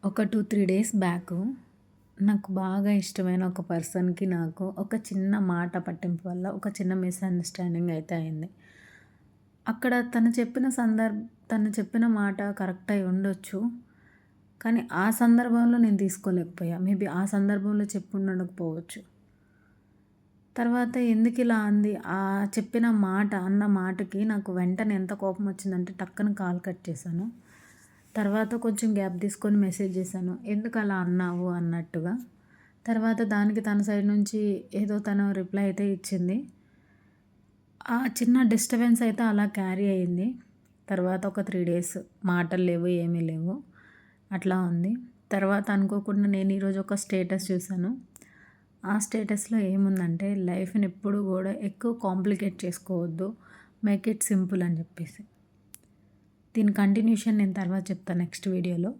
ఒక 2, 3 days back నాకు బాగా ఇష్టమైన ఒక పర్సన్‌కి నాకు ఒక చిన్న మాట పట్టింపు వల్ల ఒక చిన్న మిస్‌అండర్‌స్టాండింగ్ అయితే అయింది. అక్కడ తను చెప్పిన మాట కరెక్ట్ అయి ఉండొచ్చు. కానీ ఆ సందర్భంలో నేను తీసుకోలేకపోయా. మేబీ ఆ సందర్భంలో చెప్పుండకపోవచ్చు. తర్వాత ఎందుకిలా అంది? చెప్పిన మాట అన్న మాటకి నాకు వెంటనే ఎంత కోపమొచ్చిందంటే టక్కన కాల్ కట్ చేశాను. తర్వాత కొంచెం గ్యాప్ తీసుకొని మెసేజ్ చేశాను. ఎందుకలా అన్నావు అన్నట్టుగా. తర్వాత దానికి తన సైడ్ నుంచి ఏదో తను రిప్లై అయితే ఇచ్చింది. ఆ చిన్న డిస్టర్బెన్స్ అయితే అలా క్యారీ అయింది. తర్వాత ఒక 3 డేస్ మాటలు లేవు, ఏమీ లేవు. అట్లా ఉంది. తర్వాత అనుకోకుండా నేను ఈరోజు ఒక స్టేటస్ చూసాను. ఆ స్టేటస్‌లో ఏముందంటే లైఫ్‌ని ఎప్పుడు గూడా ఎక్కువ కాంప్లికేట్ చేసుకోవద్దు. మేక్ ఇట్ సింపుల్ అని చెప్పేసి. దీని కంటిన్యూషన్ నేను తర్వాత చెప్తాను నెక్స్ట్ వీడియోలో.